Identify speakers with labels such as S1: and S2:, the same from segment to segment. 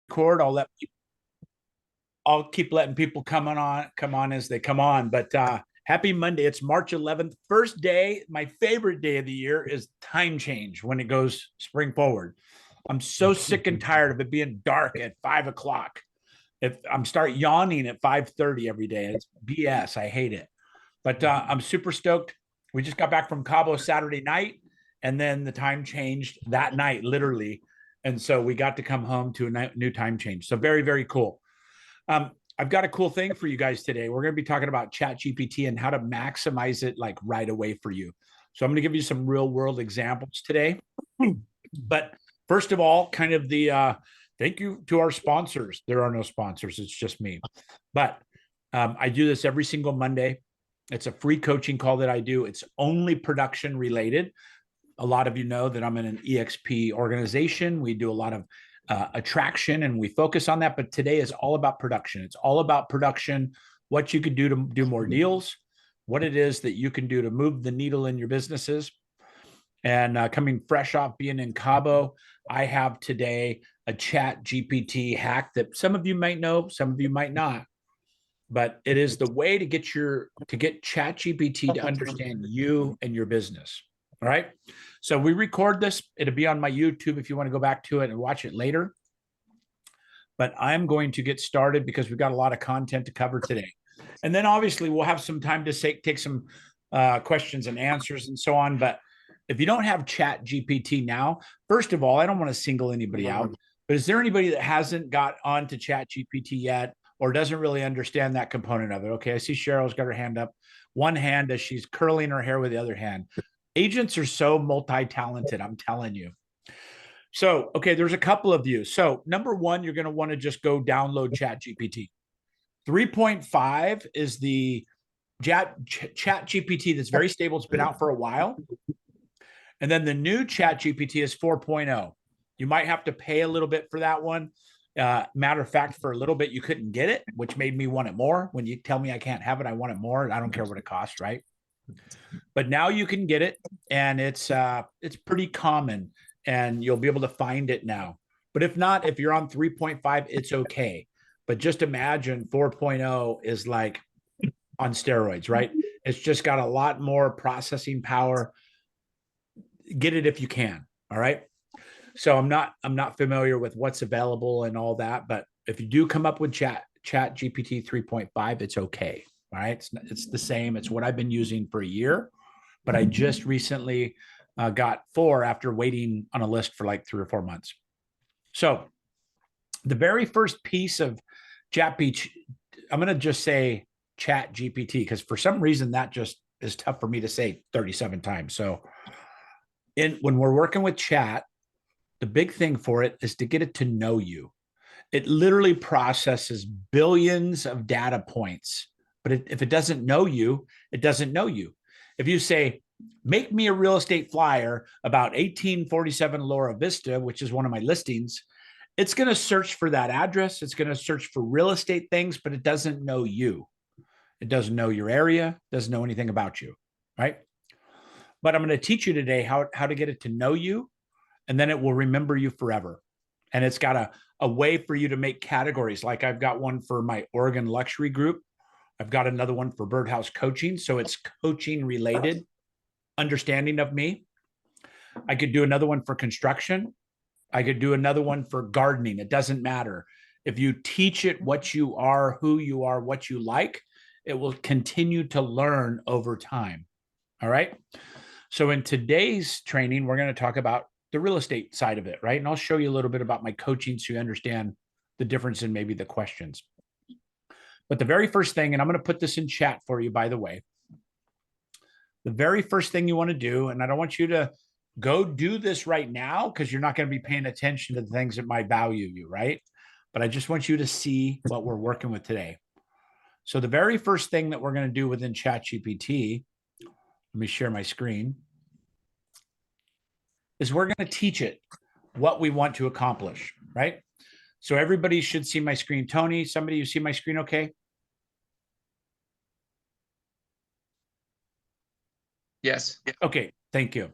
S1: record. I'll keep letting people come on as they come on. But happy Monday. It's March 11th. First day, my favorite day of the year is time change when it goes spring forward. I'm so sick and tired of it being dark at 5 o'clock. If I'm start yawning at 5:30 every day, it's BS. I hate it. But I'm super stoked. We just got back from Cabo Saturday night, and then the time changed that night, literally. And so we got to come home to a new time change. So very, very cool. I've got a cool thing for you guys today. We're going to be talking about ChatGPT and how to maximize it like right away for you. So I'm going to give you some real world examples today. But first of all, kind of the thank you to our sponsors. There are no sponsors. It's just me. But I do this every single Monday. It's a free coaching call that I do. It's only production related. A lot of you know that I'm in an EXP organization. We do a lot of attraction and we focus on that. But today is all about production. It's all about production, what you could do to do more deals, what it is that you can do to move the needle in your businesses. And coming fresh off being in Cabo, I have today a ChatGPT hack that some of you might know, some of you might not. But it is the way to get ChatGPT to understand you and your business. All right. So we record this. It'll be on my YouTube if you want to go back to it and watch it later. But I'm going to get started because we've got a lot of content to cover today. And then obviously we'll have some time to take some questions and answers and so on. But if you don't have ChatGPT now, first of all, I don't want to single anybody out. But is there anybody that hasn't got onto ChatGPT yet or doesn't really understand that component of it? Okay, I see Cheryl's got her hand up. One hand as she's curling her hair with the other hand. Agents are so multi-talented, I'm telling you. So, okay, there's a couple of you. So, number one, you're going to want to just go download ChatGPT. 3.5 is the ChatGPT that's very stable. It's been out for a while. And then the new ChatGPT is 4.0. You might have to pay a little bit for that one. Matter of fact, for a little bit, you couldn't get it, which made me want it more. When you tell me I can't have it, I want it more. I don't care what it costs, right? But now you can get it, and it's pretty common, and you'll be able to find it now. But if not, if you're on 3.5, it's okay. But just imagine 4.0 is like on steroids, right? It's just got a lot more processing power. Get it if you can. All right. So I'm not familiar with what's available and all that, but if you do come up with ChatGPT 3.5, it's okay. All right. It's the same. It's what I've been using for a year, but I just recently got 4 after waiting on a list for like 3 or 4 months. So the very first piece of ChatGPT, I'm going to just say ChatGPT because for some reason that just is tough for me to say 37 times. So when we're working with chat, the big thing for it is to get it to know you. It literally processes billions of data points. But if it doesn't know you, it doesn't know you. If you say, make me a real estate flyer about 1847 Laura Vista, which is one of my listings, it's going to search for that address. It's going to search for real estate things, but it doesn't know you. It doesn't know your area, doesn't know anything about you, right? But I'm going to teach you today how to get it to know you, and then it will remember you forever. And it's got a way for you to make categories. Like I've got one for my Oregon luxury group. I've got another one for Birdhouse coaching. So it's coaching related understanding of me. I could do another one for construction. I could do another one for gardening. It doesn't matter. If you teach it what you are, who you are, what you like, it will continue to learn over time. All right. So in today's training, we're going to talk about the real estate side of it, right? And I'll show you a little bit about my coaching so you understand the difference in maybe the questions. But the very first thing, and I'm going to put this in chat for you, by the way, the very first thing you want to do, and I don't want you to go do this right now because you're not going to be paying attention to the things that might value you, right? But I just want you to see what we're working with today. So the very first thing that we're going to do within ChatGPT, let me share my screen, is we're going to teach it what we want to accomplish, right? So everybody should see my screen. Tony, somebody, you see my screen okay?
S2: Yes.
S1: Okay, thank you.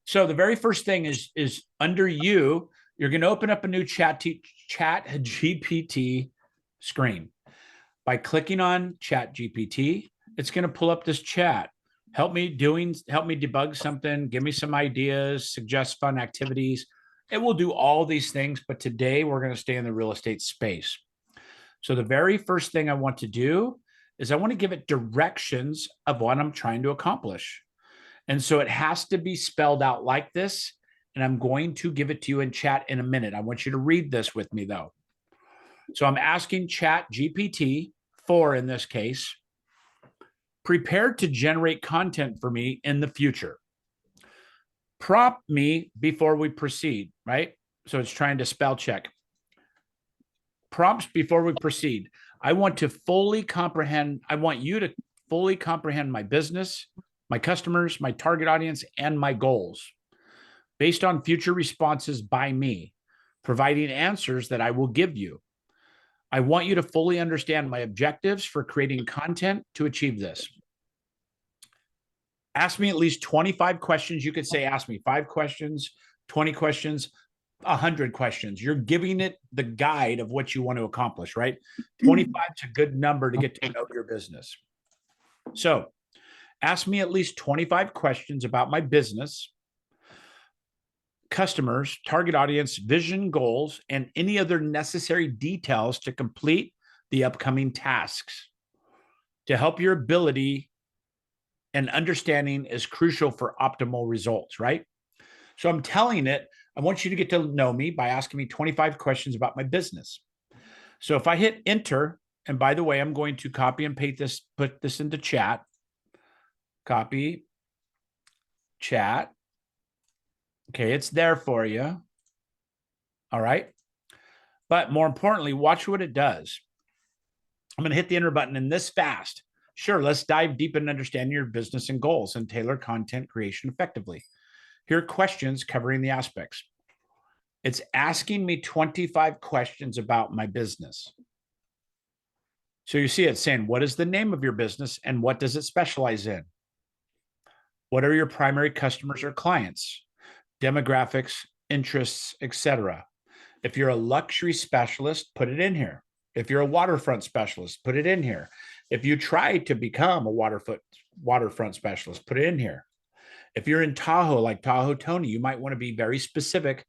S1: So the very first thing is under you, You're going to open up a new chat GPT screen. By clicking on chat GPT, it's going to pull up this chat. Help me debug something, give me some ideas, suggest fun activities. It will do all these things, but today we're going to stay in the real estate space. So the very first thing I want to do is I want to give it directions of what I'm trying to accomplish. And so it has to be spelled out like this. And I'm going to give it to you in chat in a minute. I want you to read this with me though. So I'm asking Chat GPT 4 in this case, prepared to generate content for me in the future. Prompt me before we proceed, right? So it's trying to spell check. Prompts before we proceed. I want you to fully comprehend my business, my customers, my target audience, and my goals based on future responses by me, providing answers that I will give you. I want you to fully understand my objectives for creating content to achieve this. Ask me at least 25 questions. You could say, ask me 5 questions, 20 questions, 100 questions. You're giving it the guide of what you want to accomplish, right? 25 is a good number to get to know your business. So ask me at least 25 questions about my business, customers, target audience, vision, goals, and any other necessary details to complete the upcoming tasks. To help your ability and understanding is crucial for optimal results, right? So I'm telling it, I want you to get to know me by asking me 25 questions about my business. So if I hit enter, and by the way, I'm going to copy and paste this, put this into chat, copy, chat. Okay, it's there for you. All right. But more importantly, watch what it does. I'm going to hit the enter button and this fast. Sure, let's dive deep and understand your business and goals and tailor content creation effectively. Here are questions covering the aspects. It's asking me 25 questions about my business. So you see it's saying, what is the name of your business and what does it specialize in? What are your primary customers or clients? Demographics, interests, etc. If you're a luxury specialist, put it in here. If you're a waterfront specialist, put it in here. If you try to become a waterfront specialist, put it in here. If you're in Tahoe, like Tahoe Tony, you might want to be very specific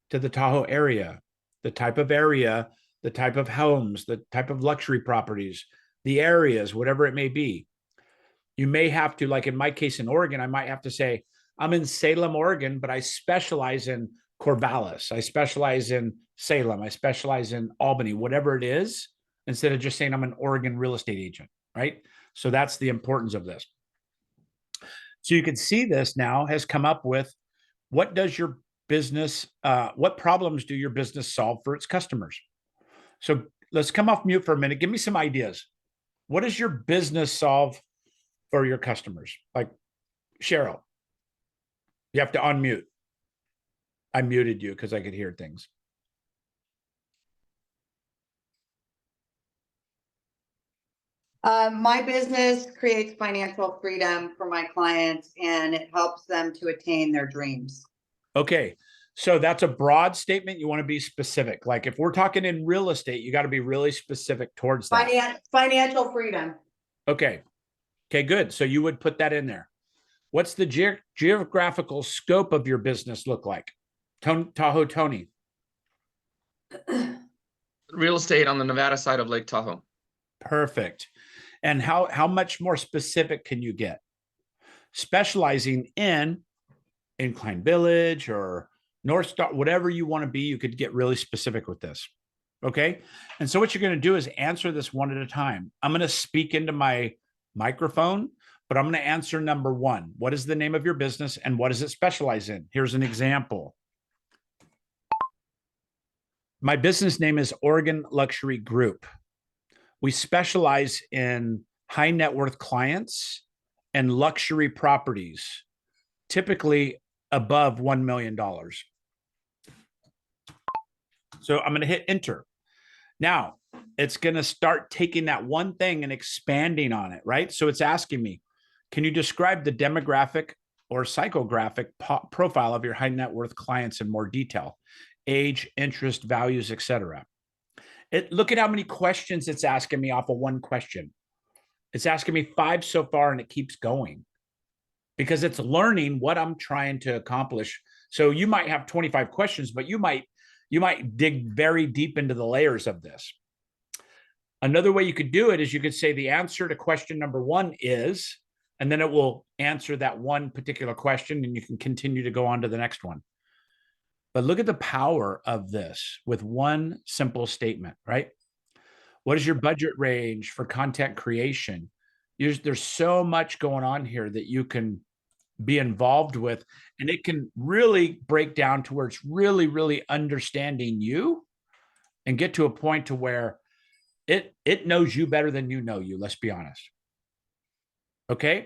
S1: to the Tahoe area, the type of homes, the type of luxury properties, the areas, whatever it may be. You may have to, like in my case in Oregon, I might have to say, I'm in Salem, Oregon, but I specialize in Corvallis. I specialize in Salem. I specialize in Albany, whatever it is, instead of just saying I'm an Oregon real estate agent, right? So that's the importance of this. So you can see this now has come up with what does your business, what problems do your business solve for its customers? So let's come off mute for a minute. Give me some ideas. What does your business solve for your customers? Like Cheryl, you have to unmute. I muted you because I could hear things.
S2: My business creates financial freedom for my clients and it helps them to attain their dreams.
S1: Okay. So that's a broad statement. You want to be specific. Like if we're talking in real estate, you got to be really specific towards that.
S2: Financial freedom.
S1: Okay. Okay, good. So you would put that in there. What's the geographical scope of your business look like? Tahoe Tony.
S3: Real estate on the Nevada side of Lake Tahoe.
S1: Perfect. And how much more specific can you get? Specializing in Incline Village or North Star, whatever you want to be, you could get really specific with this. Okay. And so what you're going to do is answer this one at a time. I'm going to speak into my microphone, but I'm going to answer number 1. What is the name of your business and what does it specialize in? Here's an example. My business name is Oregon Luxury Group. We specialize in high net worth clients and luxury properties, typically above $1 million. So I'm going to hit enter. Now it's going to start taking that one thing and expanding on it, right? So it's asking me, can you describe the demographic or psychographic profile of your high net worth clients in more detail? age, interest, values, etc. Look at how many questions it's asking me off of one question. It's asking me 5 so far, and it keeps going because it's learning what I'm trying to accomplish. So you might have 25 questions, but you might dig very deep into the layers of this. Another way you could do it is you could say the answer to question number 1 is, and then it will answer that one particular question, and you can continue to go on to the next one. But look at the power of this with one simple statement, right? What is your budget range for content creation? There's so much going on here that you can be involved with, and it can really break down to where it's really, really understanding you and get to a point to where it knows you better than you know you. Let's be honest. Okay.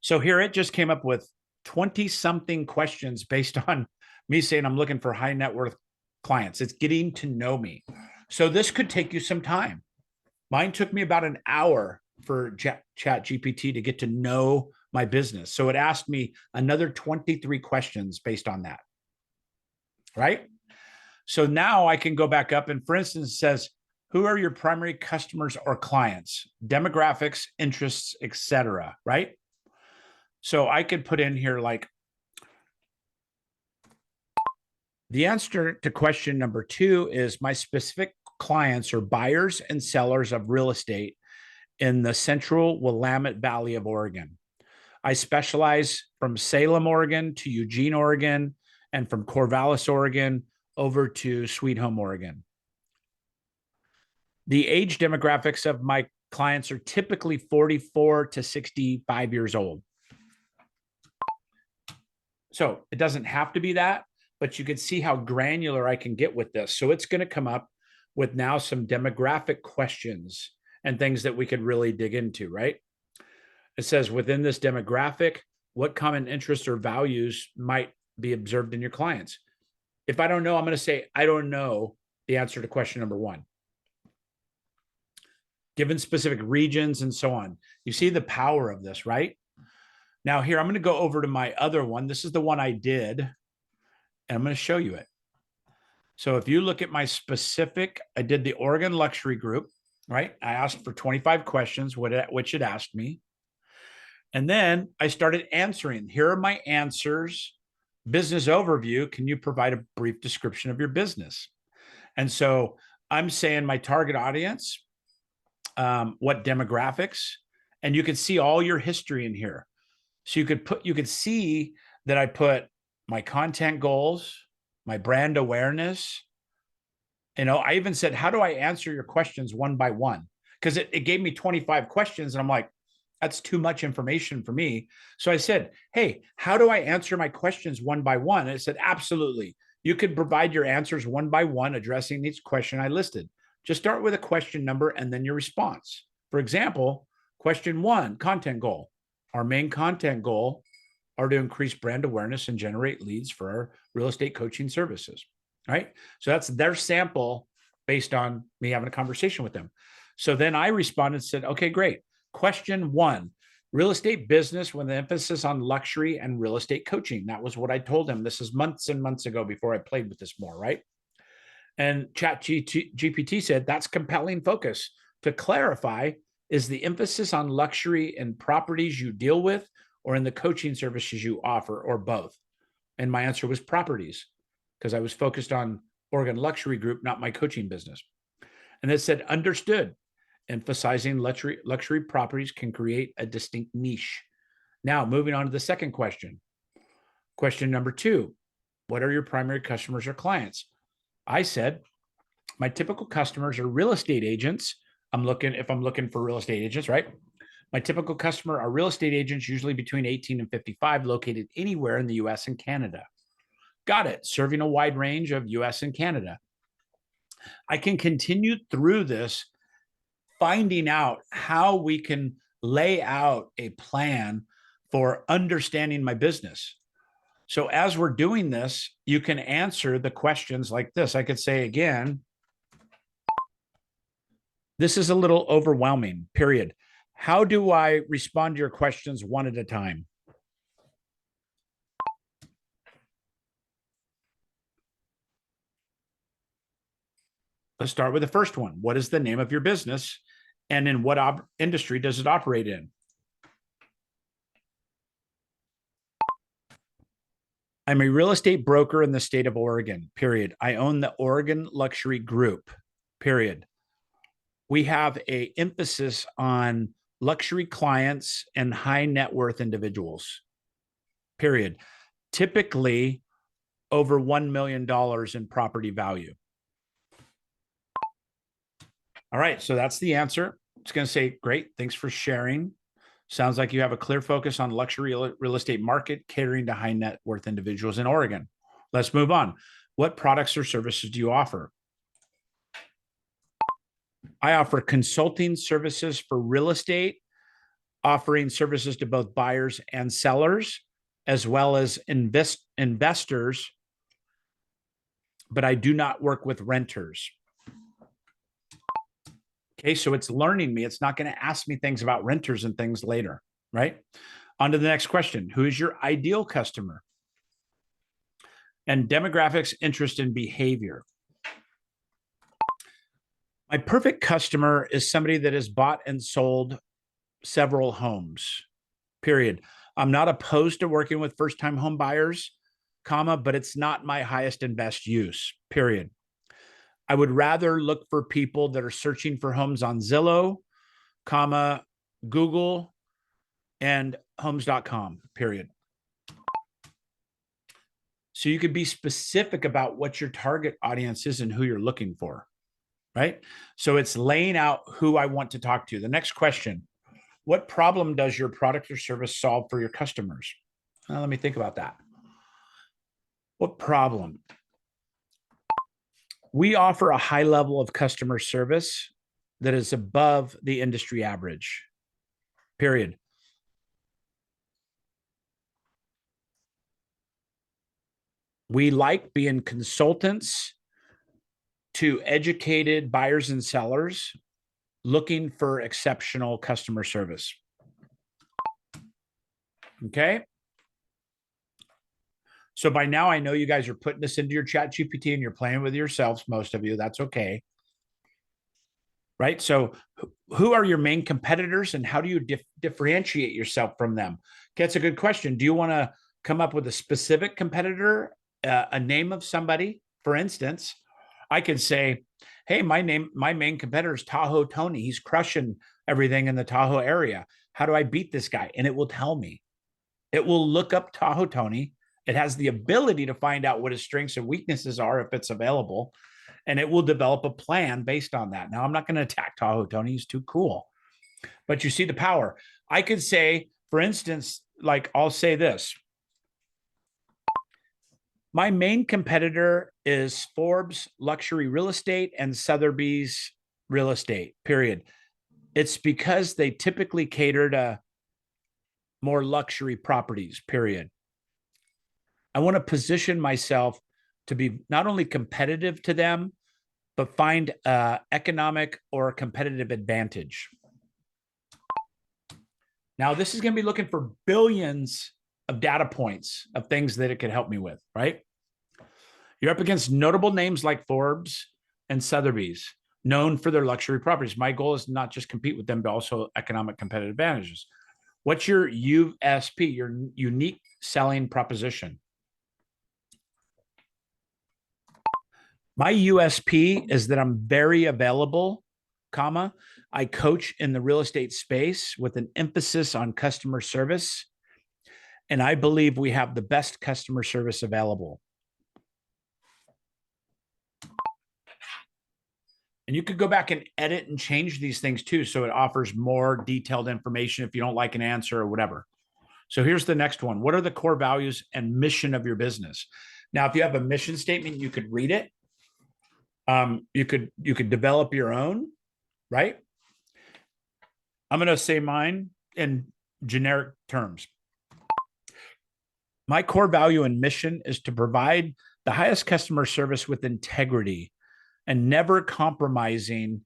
S1: So here it just came up with 20 something questions based on me saying I'm looking for high net worth clients. It's getting to know me. So this could take you some time. Mine took me about an hour for ChatGPT to get to know my business. So it asked me another 23 questions based on that. Right? So now I can go back up and, for instance, it says, who are your primary customers or clients? Demographics, interests, etc. Right? So I could put in here like the answer to question number 2 is my specific clients are buyers and sellers of real estate in the central Willamette Valley of Oregon. I specialize from Salem, Oregon to Eugene, Oregon, and from Corvallis, Oregon over to Sweet Home, Oregon. The age demographics of my clients are typically 44 to 65 years old. So it doesn't have to be that, but you can see how granular I can get with this. So it's going to come up with now some demographic questions and things that we could really dig into, right? It says within this demographic, what common interests or values might be observed in your clients? If I don't know, I'm going to say, I don't know the answer to question number 1. Given specific regions and so on. You see the power of this, right? Now here, I'm going to go over to my other one. This is the one I did, and I'm going to show you it. So if you look at my specific, I did the Oregon Luxury Group, right? I asked for 25 questions, which it asked me. And then I started answering. Here are my answers. Business overview. Can you provide a brief description of your business? And so I'm saying my target audience, what demographics, and you can see all your history in here. So you could see that I put my content goals, my brand awareness. I even said, how do I answer your questions one by one? Because it gave me 25 questions, and I'm like, that's too much information for me. So I said, hey, how do I answer my questions one by one? And it said, absolutely. You could provide your answers one by one, addressing each question I listed. Just start with a question number and then your response. For example, question 1, content goal. Our main content goal are to increase brand awareness and generate leads for our real estate coaching services, right? So that's their sample based on me having a conversation with them. So then I responded and said, okay, great. Question 1, real estate business with an emphasis on luxury and real estate coaching. That was what I told him. This is months and months ago before I played with this more, right? And ChatGPT said, that's compelling focus. To clarify, is the emphasis on luxury and properties you deal with or in the coaching services you offer, or both? And my answer was properties, because I was focused on Oregon Luxury Group, not my coaching business. And it said, understood. Emphasizing luxury properties can create a distinct niche. Now, moving on to the second question. Question number 2, what are your primary customers or clients? I said, my typical customers are real estate agents. If I'm looking for real estate agents, right? My typical customer are real estate agents, usually between 18 and 55, located anywhere in the US and Canada. Got it. Serving a wide range of US and Canada. I can continue through this, finding out how we can lay out a plan for understanding my business. So as we're doing this, you can answer the questions like this. I could say again, this is a little overwhelming, period. How do I respond to your questions one at a time? Let's start with the first one. What is the name of your business and in what industry does it operate in? I'm a real estate broker in the state of Oregon, period. I own the Oregon Luxury Group, period. We have an emphasis on luxury clients and high net worth individuals, period. Typically over $1 million in property value. All right, so that's the answer. It's going to say, great, thanks for sharing. Sounds like you have a clear focus on luxury real estate market catering to high net worth individuals in Oregon. Let's move on. What products or services do you offer? I offer consulting services for real estate, offering services to both buyers and sellers, as well as investors, but I do not work with renters. Okay, so it's learning me. It's not going to ask me things about renters and things later, right? On to the next question. Who is your ideal customer? And demographics, interest, and behavior. My perfect customer is somebody that has bought and sold several homes, period. I'm not opposed to working with first-time home buyers, comma, but it's not my highest and best use, period. I would rather look for people that are searching for homes on Zillow, comma, Google, and homes.com, period. So you could be specific about what your target audience is and who you're looking for, right? So it's laying out who I want to talk to. The next question, what problem does your product or service solve for your customers? Let me think about that. What problem? We offer a high level of customer service that is above the industry average, period. We like being consultants to educated buyers and sellers looking for exceptional customer service. Okay. So by now, I know you guys are putting this into your chat GPT and you're playing with yourselves, most of you. That's okay. Right? So who are your main competitors and how do you differentiate yourself from them? Okay, that's a good question. Do you want to come up with a specific competitor, a name of somebody? For instance, I could say, hey, my main competitor is Tahoe Tony. He's crushing everything in the Tahoe area. How do I beat this guy? And it will tell me. It will look up Tahoe Tony. It has the ability to find out what his strengths and weaknesses are if it's available, and it will develop a plan based on that. Now, I'm not going to attack Tahoe Tony. He's too cool. But you see the power. I could say, for instance, like I'll say this. My main competitor is Forbes Luxury Real Estate and Sotheby's Real Estate, period. It's because they typically cater to more luxury properties, period. I want to position myself to be not only competitive to them, but find economic or competitive advantage. Now, this is going to be looking for billions of data points of things that it could help me with, right? You're up against notable names like Forbes and Sotheby's, known for their luxury properties. My goal is not just compete with them, but also economic competitive advantages. What's your USP, your unique selling proposition? My USP is that I'm very available, comma. I coach in the real estate space with an emphasis on customer service. And I believe we have the best customer service available. And you could go back and edit and change these things too. So it offers more detailed information if you don't like an answer or whatever. So here's the next one. What are the core values and mission of your business? Now, if you have a mission statement, you could read it. You could develop your own, right? I'm going to say mine in generic terms. My core value and mission is to provide the highest customer service with integrity and never compromising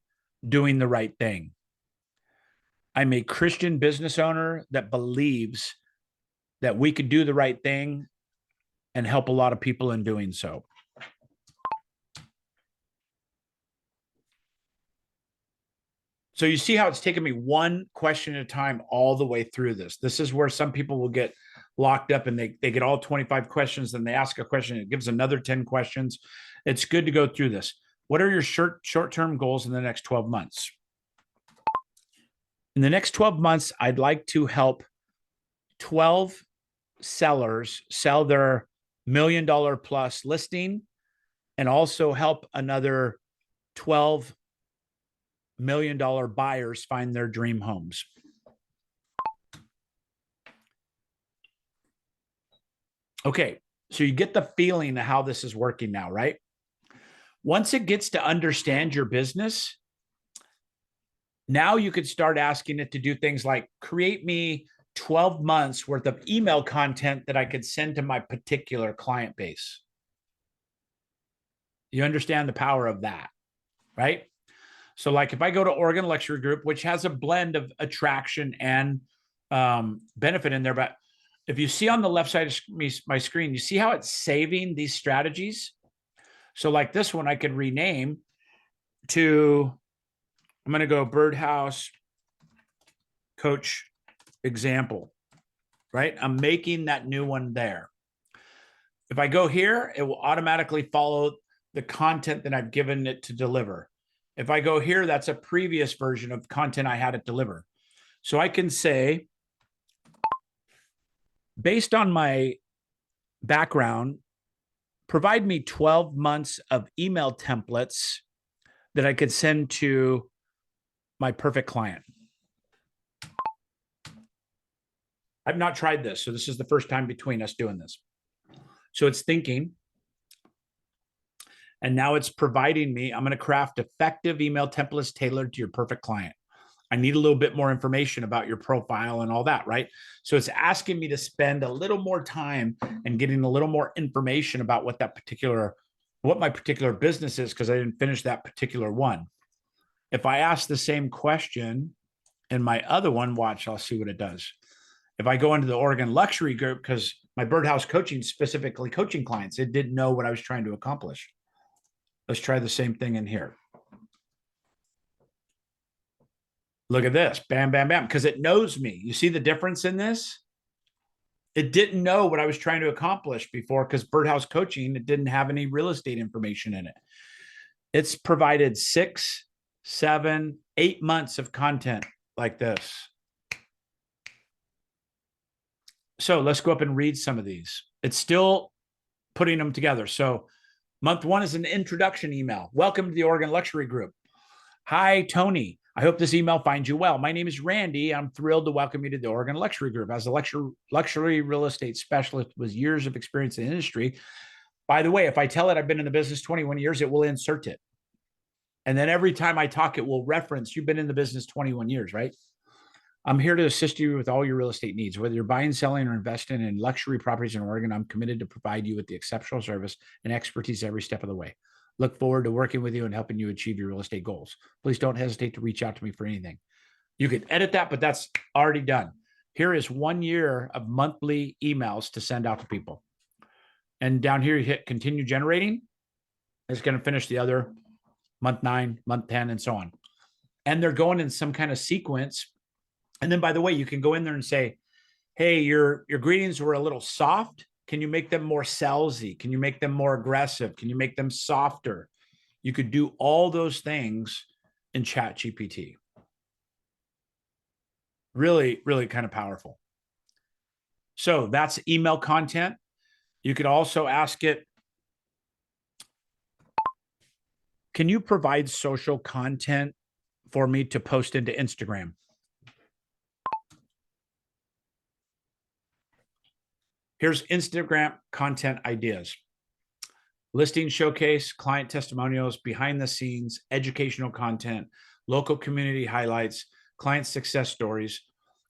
S1: doing the right thing. I'm a Christian business owner that believes that we could do the right thing and help a lot of people in doing so. So you see how it's taken me one question at a time all the way through this. This is where some people will get locked up and they get all 25 questions, then they ask a question, it gives another 10 questions. It's good to go through this. What are your short-term goals in the next 12 months? In the next 12 months, I'd like to help 12 sellers sell their $1 million plus listing and also help another 12 $1 million buyers find their dream homes. Okay, so you get the feeling of how this is working now, right? Once it gets to understand your business, now you could start asking it to do things like create me 12 months worth of email content that I could send to my particular client base. You understand the power of that, right? So like if I go to Oregon Luxury Group, which has a blend of attraction and benefit in there, but if you see on the left side of my screen, you see how it's saving these strategies? So like this one, I could rename to, I'm going to go Birdhouse Coach Example, right? I'm making that new one there. If I go here, it will automatically follow the content that I've given it to deliver. If I go here, that's a previous version of content I had it deliver. So I can say, based on my background, provide me 12 months of email templates that I could send to my perfect client. I've not tried this, so this is the first time between us doing this. So it's thinking, and now it's providing me, I'm going to craft effective email templates tailored to your perfect client. I need a little bit more information about your profile and all that, right? So it's asking me to spend a little more time and getting a little more information about what my particular business is, because I didn't finish that particular one. If I ask the same question in my other one, watch, I'll see what it does. If I go into the Oregon Luxury Group, because my Birdhouse coaching, specifically coaching clients, it didn't know what I was trying to accomplish. Let's try the same thing in here. Look at this, bam, bam, bam, because it knows me. You see the difference in this? It didn't know what I was trying to accomplish before, because Birdhouse Coaching, it didn't have any real estate information in it. It's provided 6, 7, 8 months of content like this. So let's go up and read some of these. It's still putting them together. So month 1 is an introduction email. Welcome to the Oregon Luxury Group. Hi, Tony. I hope this email finds you well. My name is Randy. I'm thrilled to welcome you to the Oregon Luxury Group. As a luxury real estate specialist with years of experience in the industry. By the way, if I tell it I've been in the business 21 years, it will insert it. And then every time I talk, it will reference, you've been in the business 21 years, right? I'm here to assist you with all your real estate needs. Whether you're buying, selling, or investing in luxury properties in Oregon, I'm committed to provide you with the exceptional service and expertise every step of the way. Look forward to working with you and helping you achieve your real estate goals. Please don't hesitate to reach out to me for anything. You could edit that, but that's already done. Here is 1 year of monthly emails to send out to people. And down here, you hit continue generating. It's going to finish the other month 9, month 10, and so on. And they're going in some kind of sequence. And then, by the way, you can go in there and say, hey, your greetings were a little soft. Can you make them more salesy? Can you make them more aggressive? Can you make them softer? You could do all those things in ChatGPT. Really, really kind of powerful. So that's email content. You could also ask it, can you provide social content for me to post into Instagram? Here's Instagram content ideas. Listing showcase, client testimonials, behind the scenes, educational content, local community highlights, client success stories.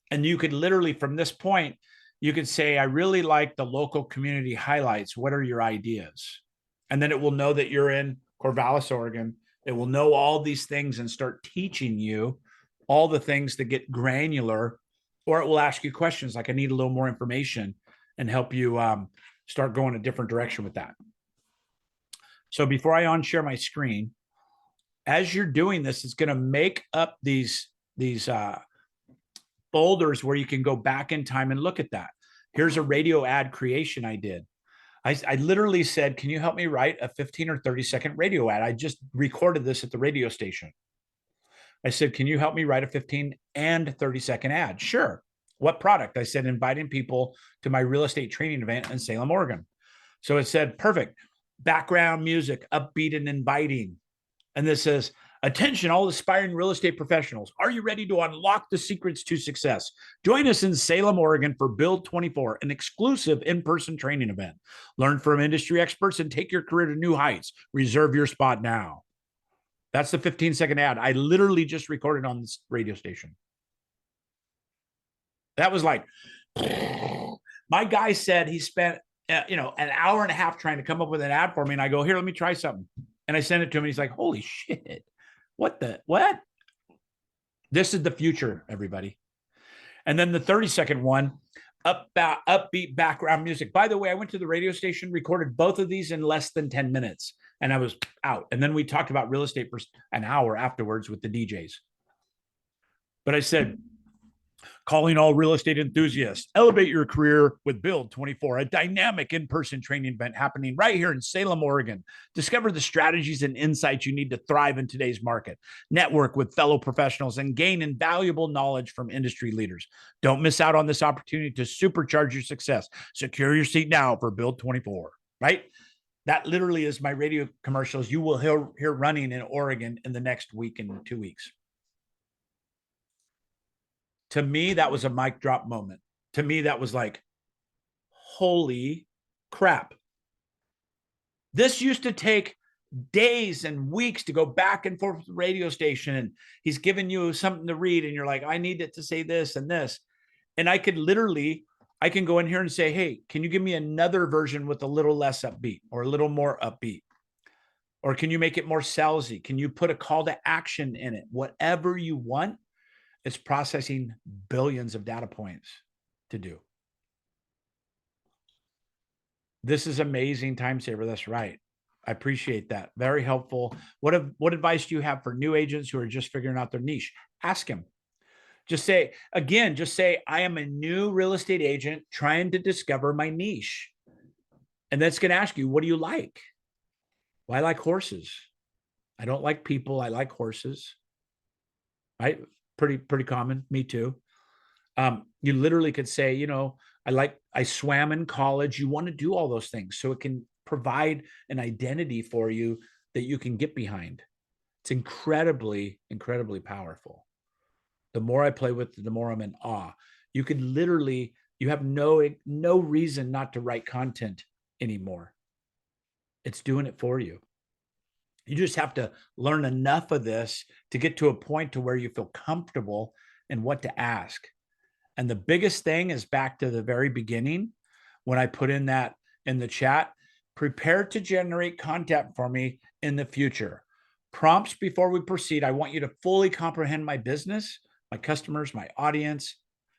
S1: And you could literally, from this point, you could say, I really like the local community highlights. What are your ideas? And then it will know that you're in Corvallis, Oregon. It will know all these things and start teaching you all the things that get granular, or it will ask you questions like, I need a little more information, and help you start going a different direction with that. So before I unshare my screen, as you're doing this, it's going to make up these folders where you can go back in time and look at that. Here's a radio ad creation I did. I literally said, can you help me write a 15 or 30-second radio ad? I just recorded this at the radio station. I said, can you help me write a 15 and 30-second ad? Sure. What product? I said, inviting people to my real estate training event in Salem, Oregon. So it said, perfect. Background music, upbeat and inviting. And this says, attention, all aspiring real estate professionals. Are you ready to unlock the secrets to success? Join us in Salem, Oregon for Build 24, an exclusive in-person training event. Learn from industry experts and take your career to new heights. Reserve your spot now. That's the 15-second ad. I literally just recorded on this radio station. That was like, my guy said he spent, an hour and a half trying to come up with an ad for me. And I go, here, let me try something. And I sent it to him. And he's like, holy shit. What? This is the future, everybody. And then the 30-second one, upbeat background music. By the way, I went to the radio station, recorded both of these in less than 10 minutes, and I was out. And then we talked about real estate for an hour afterwards with the DJs. But I said, calling all real estate enthusiasts, elevate your career with Build 24, a dynamic in-person training event happening right here in Salem, Oregon. Discover the strategies and insights you need to thrive in today's market. Network with fellow professionals and gain invaluable knowledge from industry leaders. Don't miss out on this opportunity to supercharge your success. Secure your seat now for Build 24, right? That literally is my radio commercials you will hear running in Oregon in the next week and 2 weeks. To me, that was a mic drop moment. To me, that was like, holy crap. This used to take days and weeks to go back and forth with the radio station. And he's giving you something to read. And you're like, I need it to say this and this. And I can go in here and say, hey, can you give me another version with a little less upbeat or a little more upbeat? Or can you make it more salesy? Can you put a call to action in it? Whatever you want. It's processing billions of data points to do. This is amazing time saver. That's right. I appreciate that. Very helpful. What advice do you have for new agents who are just figuring out their niche? Ask him. Just say, I am a new real estate agent trying to discover my niche. And that's going to ask you, what do you like? Well, I like horses. I don't like people. I like horses. Right? Pretty common. Me too. You literally could say, I swam in college. You want to do all those things so it can provide an identity for you that you can get behind. It's incredibly, incredibly powerful. The more I play with it, the more I'm in awe. You could literally, you have no reason not to write content anymore. It's doing it for you. You just have to learn enough of this to get to a point to where you feel comfortable in what to ask. And the biggest thing is back to the very beginning when I put in that in the chat, prepare to generate content for me in the future. Prompts before we proceed. I want you to fully comprehend my business, my customers, my audience,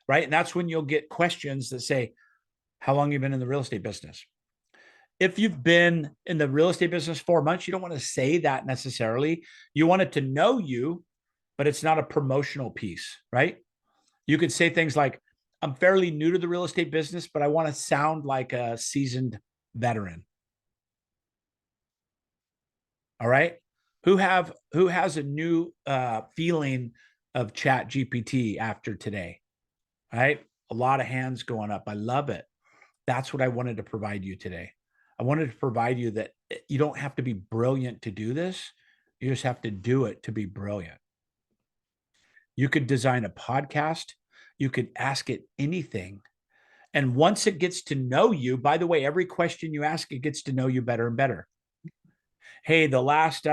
S1: right? And that's when you'll get questions that say, how long have you been in the real estate business? If you've been in the real estate business 4 months, you don't want to say that necessarily. You want it to know you, but it's not a promotional piece, right? You could say things like, I'm fairly new to the real estate business, but I want to sound like a seasoned veteran. All right. Who has a new feeling of Chat GPT after today? All right. A lot of hands going up. I love it. That's what I wanted to provide you today. I wanted to provide you that you don't have to be brilliant to do this. You just have to do it to be brilliant. You could design a podcast. You could ask it anything. And once it gets to know you, by the way, every question you ask, it gets to know you better and better. Hey, the last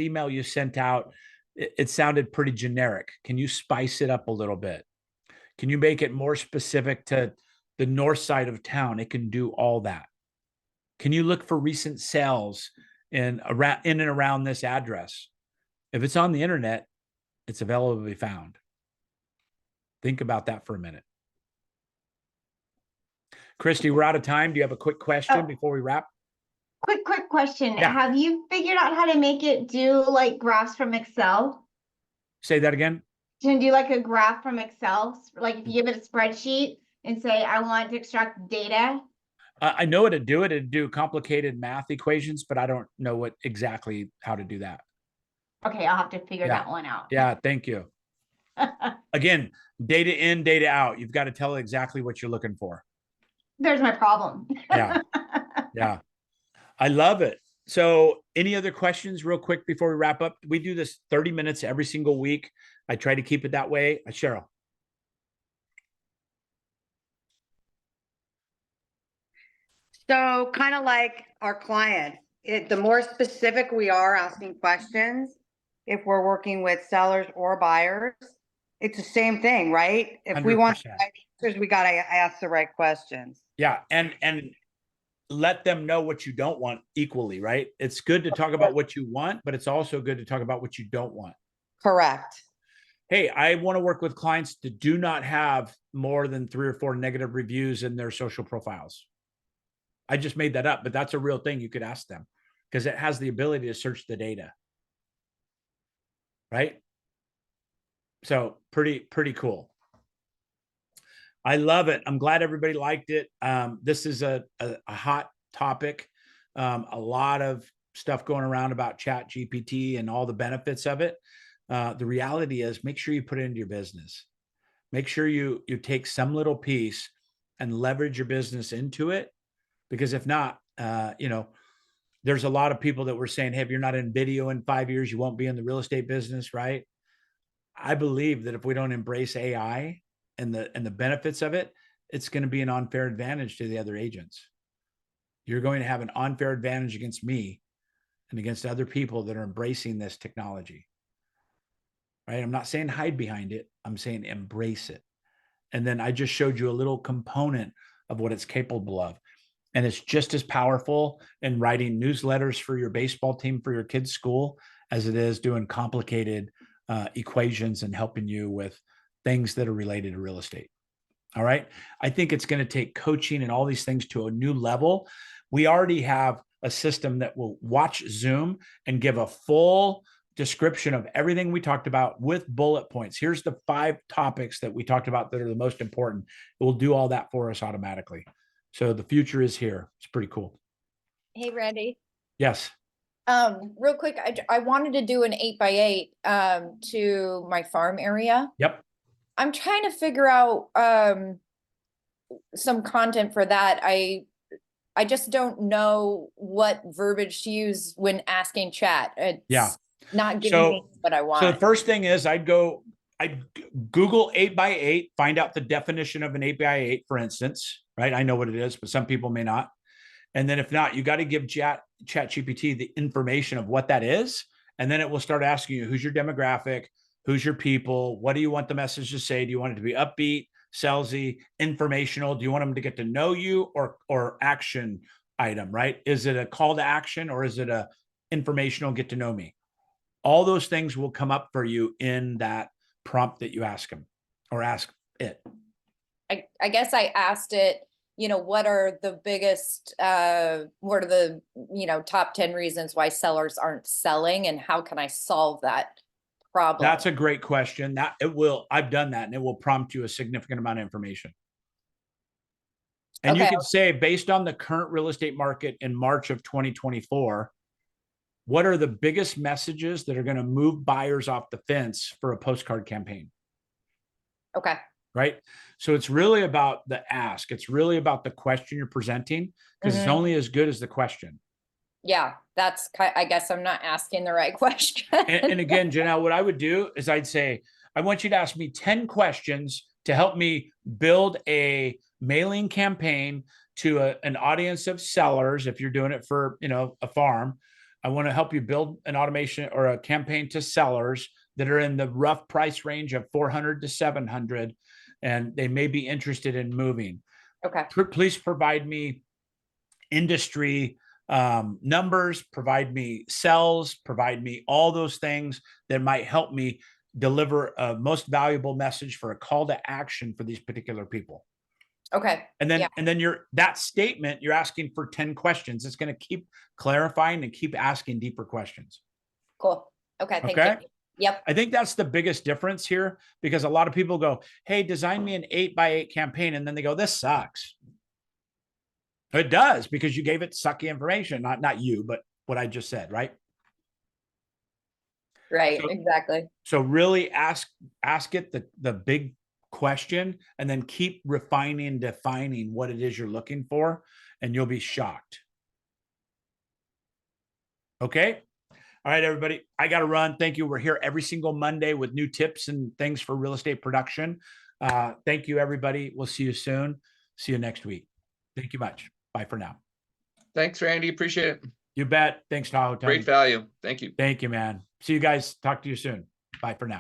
S1: email you sent out, it sounded pretty generic. Can you spice it up a little bit? Can you make it more specific to the north side of town? It can do all that. Can you look for recent sales in and around this address? If it's on the internet, it's available to be found. Think about that for a minute. Christy, we're out of time. Do you have a quick question before we wrap?
S4: Quick question.
S1: Yeah.
S4: Have you figured out how to make it do like graphs from Excel?
S1: Say that again.
S4: Can do like a graph from Excel? Like if you give it a spreadsheet and say, I want to extract data.
S1: I know how to do it and do complicated math equations, but I don't know what exactly how to do that.
S4: Okay, I'll have to figure
S1: Yeah.
S4: that one out.
S1: Yeah. Thank you. Again, data in, data out. You've got to tell it exactly what you're looking for.
S4: There's my problem.
S1: Yeah. Yeah. I love it. So any other questions real quick before we wrap up? We do this 30 minutes every single week. I try to keep it that way. Cheryl.
S2: So kind of like our clients, the more specific we are asking questions, if we're working with sellers or buyers, it's the same thing, right? If we want
S1: 100%.
S2: the right answers, we got to ask the right questions.
S1: Yeah. And let them know what you don't want equally, right? It's good to talk about what you want, but it's also good to talk about what you don't want.
S2: Correct.
S1: Hey, I want to work with clients that do not have more than 3 or 4 negative reviews in their social profiles. I just made that up, but that's a real thing you could ask them because it has the ability to search the data. Right? So pretty cool. I love it. I'm glad everybody liked it. This is a hot topic. A lot of stuff going around about Chat GPT and all the benefits of it. The reality is make sure you put it into your business. Make sure you take some little piece and leverage your business into it. Because if not, there's a lot of people that were saying, hey, if you're not in video in 5 years, you won't be in the real estate business, right? I believe that if we don't embrace AI and the benefits of it, it's going to be an unfair advantage to the other agents. You're going to have an unfair advantage against me and against other people that are embracing this technology. Right? I'm not saying hide behind it. I'm saying embrace it. And then I just showed you a little component of what it's capable of. And it's just as powerful in writing newsletters for your baseball team for your kids' school as it is doing complicated equations and helping you with things that are related to real estate. All right. I think it's going to take coaching and all these things to a new level. We already have a system that will watch Zoom and give a full description of everything we talked about with bullet points. Here's the 5 topics that we talked about that are the most important. It will do all that for us automatically. So the future is here. It's pretty cool.
S5: Hey, Randy.
S1: Yes.
S5: Real quick, I wanted to do an 8x8 to my farm area.
S1: Yep.
S5: I'm trying to figure out some content for that. I just don't know what verbiage to use when asking chat. It's not giving me what I want.
S1: So the first thing is I'd Google 8x8, find out the definition of an 8x8, for instance, right? I know what it is, but some people may not. And then if not, you got to give Chat GPT the information of what that is. And then it will start asking you, who's your demographic? Who's your people? What do you want the message to say? Do you want it to be upbeat, salesy, informational? Do you want them to get to know you or action item, right? Is it a call to action or is it a informational get to know me? All those things will come up for you in that prompt that you ask them or ask it.
S5: I guess I asked it, what are the biggest, what are the, top 10 reasons why sellers aren't selling and how can I solve that problem?
S1: That's a great question. I've done that and it will prompt you a significant amount of information. And you can say, based on the current real estate market in March of 2024, what are the biggest messages that are going to move buyers off the fence for a postcard campaign?
S5: Okay.
S1: Right. So it's really about the ask. It's really about the question you're presenting because it's only as good as the question.
S5: Yeah, I guess I'm not asking the right question.
S1: And again, Janelle, what I would do is I'd say, I want you to ask me 10 questions to help me build a mailing campaign to an audience of sellers. If you're doing it for, a farm, I want to help you build an automation or a campaign to sellers that are in the rough price range of 400 to 700, and they may be interested in moving.
S5: Okay.
S1: Please provide me industry numbers, provide me cells, provide me all those things that might help me deliver a most valuable message for a call to action for these particular people.
S5: Okay.
S1: And then,
S5: Yeah.
S1: and then that statement, you're asking for 10 questions. It's going to keep clarifying and keep asking deeper questions.
S5: Cool. Okay. Thank
S1: Okay.
S5: you. Yep.
S1: I think that's the biggest difference here, because a lot of people go, hey, design me an 8x8 campaign. And then they go, this sucks. It does, because you gave it sucky information, not you, but what I just said, right?
S5: Right.
S1: So-
S5: Exactly.
S1: So really ask it the big question, and then keep refining, defining what it is you're looking for, and you'll be shocked. Okay. All right, everybody. I got to run. Thank you. We're here every single Monday with new tips and things for real estate production. Thank you, everybody. We'll see you soon. See you next week. Thank you much. Bye for now.
S3: Thanks, Randy. Appreciate it.
S1: You bet. Thanks, Tahoe. Tony.
S3: Great value. Thank you.
S1: Thank you, man. See you guys. Talk to you soon. Bye for now.